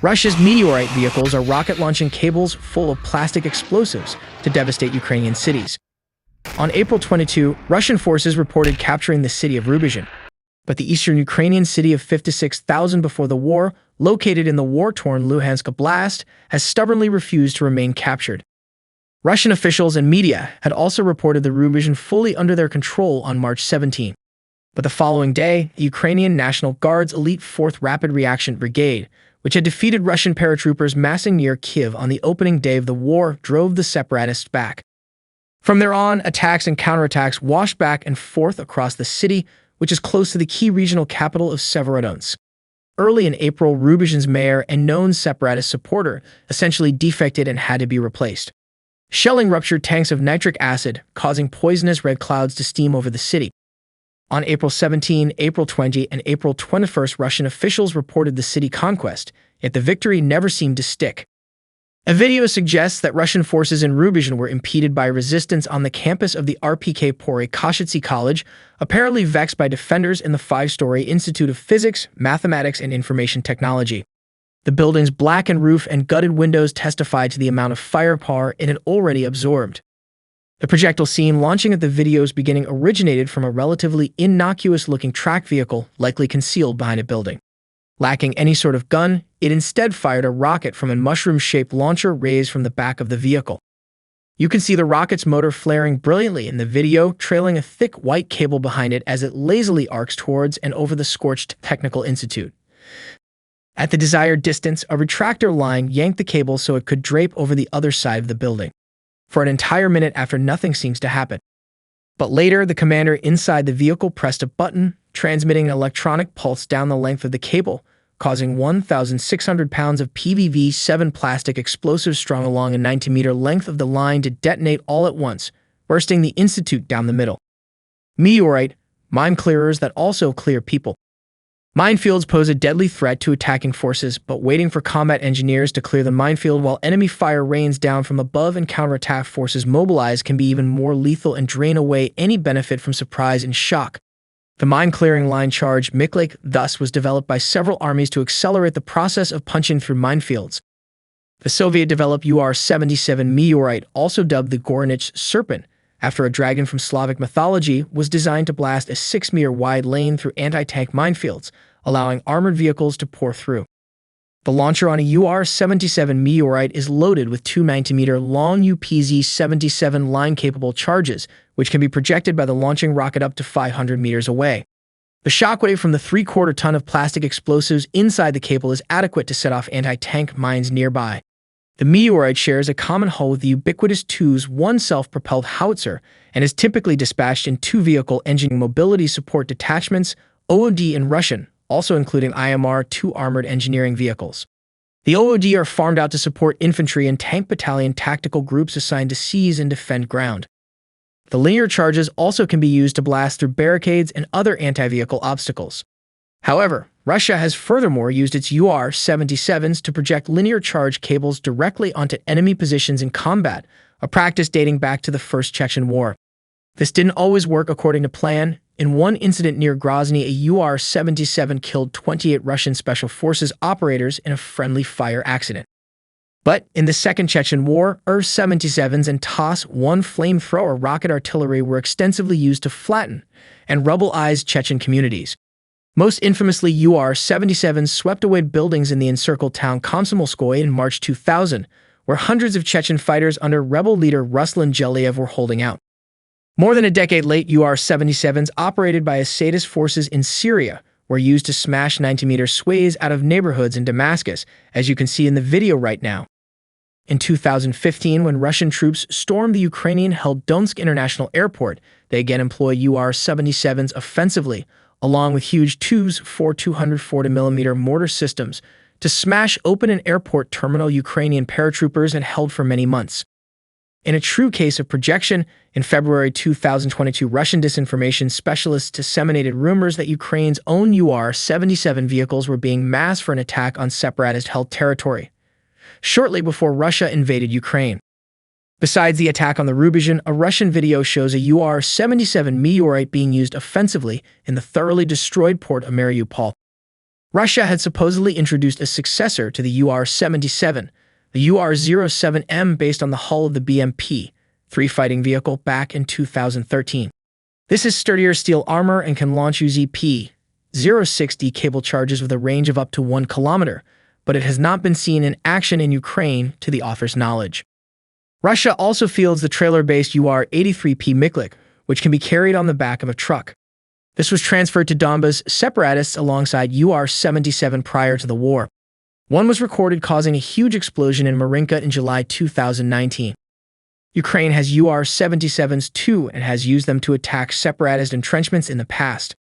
Russia's Meteorite vehicles are rocket-launching cables full of plastic explosives to devastate Ukrainian cities. On April 22, Russian forces reported capturing the city of Rubizhin, but the eastern Ukrainian city of 56,000 before the war, located in the war-torn Luhansk Oblast, has stubbornly refused to remain captured. Russian officials and media had also reported the Rubizhin fully under their control on March 17. But the following day, the Ukrainian National Guard's elite 4th Rapid Reaction Brigade, which had defeated Russian paratroopers massing near Kyiv on the opening day of the war, drove the separatists back. From there on, attacks and counterattacks washed back and forth across the city, which is close to the key regional capital of Zaporozhia. Early in April, Rubizhin's mayor and known separatist supporter essentially defected and had to be replaced. Shelling ruptured tanks of nitric acid, causing poisonous red clouds to steam over the city. On April 17, April 20, and April 21, Russian officials reported the city conquest, yet the victory never seemed to stick. A video suggests that Russian forces in Rubizhin were impeded by resistance on the campus of the RPK Pore Kashitsi College, apparently vexed by defenders in the 5-story Institute of Physics, Mathematics, and Information Technology. The building's blackened roof and gutted windows testified to the amount of firepower it had already absorbed. The projectile seen launching at the video's beginning originated from a relatively innocuous-looking track vehicle, likely concealed behind a building. Lacking any sort of gun, it instead fired a rocket from a mushroom-shaped launcher raised from the back of the vehicle. You can see the rocket's motor flaring brilliantly in the video, trailing a thick white cable behind it as it lazily arcs towards and over the scorched Technical Institute. At the desired distance, a retractor line yanked the cable so it could drape over the other side of the building. For an entire minute after, nothing seems to happen. But later, the commander inside the vehicle pressed a button, transmitting an electronic pulse down the length of the cable, causing 1,600 pounds of PVV-7 plastic explosives strung along a 90-meter length of the line to detonate all at once, bursting the institute down the middle. Meteorite, mine clearers that also clear people. Minefields pose a deadly threat to attacking forces, but waiting for combat engineers to clear the minefield while enemy fire rains down from above and counterattack forces mobilized can be even more lethal and drain away any benefit from surprise and shock. The mine-clearing line charge, Miklake, thus was developed by several armies to accelerate the process of punching through minefields. The Soviet-developed UR-77 Meteorite, also dubbed the Gornich Serpent, after a dragon from Slavic mythology, was designed to blast a 6-meter wide lane through anti-tank minefields, allowing armored vehicles to pour through. The launcher on a UR-77 Meteorite is loaded with 2 90-meter long UPZ-77 line-capable charges, which can be projected by the launching rocket up to 500 meters away. The shockwave from the 3/4 ton of plastic explosives inside the cable is adequate to set off anti-tank mines nearby. The Meteorite shares a common hull with the ubiquitous Tu-1 self-propelled howitzer and is typically dispatched in 2-vehicle engine mobility support detachments, OOD in Russian, also including IMR-2 armored engineering vehicles. The OOD are farmed out to support infantry and tank battalion tactical groups assigned to seize and defend ground. The linear charges also can be used to blast through barricades and other anti-vehicle obstacles. However, Russia has furthermore used its UR-77s to project linear charge cables directly onto enemy positions in combat, a practice dating back to the First Chechen War. This didn't always work according to plan. In one incident near Grozny, a UR-77 killed 28 Russian Special Forces operators in a friendly fire accident. But in the Second Chechen War, UR-77s and TOS-1 flamethrower rocket artillery were extensively used to flatten and rubble-ize Chechen communities. Most infamously, UR-77s swept away buildings in the encircled town Komsomolskoye in March 2000, where hundreds of Chechen fighters under rebel leader Ruslan Geliev were holding out. More than a decade late, UR-77s operated by Assadist forces in Syria were used to smash 90-meter sways out of neighborhoods in Damascus, as you can see in the video right now. In 2015, when Russian troops stormed the Ukrainian-held Donetsk International Airport, they again employed UR-77s offensively, along with huge Tu-4 240mm mortar systems, to smash open an airport terminal Ukrainian paratroopers had held for many months. In a true case of projection, in February 2022, Russian disinformation specialists disseminated rumors that Ukraine's own UR-77 vehicles were being massed for an attack on separatist-held territory, shortly before Russia invaded Ukraine. Besides the attack on the Rubizhin, a Russian video shows a UR-77 Meteorite being used offensively in the thoroughly destroyed port of Mariupol. Russia had supposedly introduced a successor to the UR-77, the UR-07M, based on the hull of the BMP-3 fighting vehicle back in 2013. This is sturdier steel armor and can launch UZP-060 cable charges with a range of up to 1 kilometer, but it has not been seen in action in Ukraine to the author's knowledge. Russia also fields the trailer-based UR-83P Miklik, which can be carried on the back of a truck. This was transferred to Donbas separatists alongside UR-77 prior to the war. One was recorded causing a huge explosion in Marinka in July 2019. Ukraine has UR-77s too and has used them to attack separatist entrenchments in the past.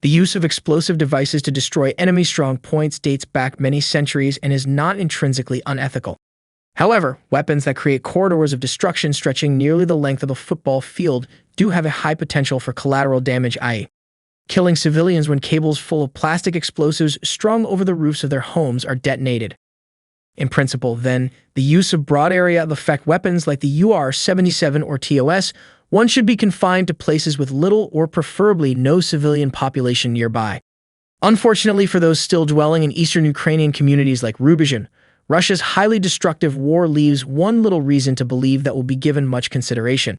The use of explosive devices to destroy enemy strong points dates back many centuries and is not intrinsically unethical. However, weapons that create corridors of destruction stretching nearly the length of a football field do have a high potential for collateral damage, i.e., killing civilians when cables full of plastic explosives strung over the roofs of their homes are detonated. In principle, then, the use of broad area of effect weapons like the UR-77 or TOS, one should be confined to places with little or preferably no civilian population nearby. Unfortunately for those still dwelling in eastern Ukrainian communities like Rubizhin, Russia's highly destructive war leaves one little reason to believe that will be given much consideration.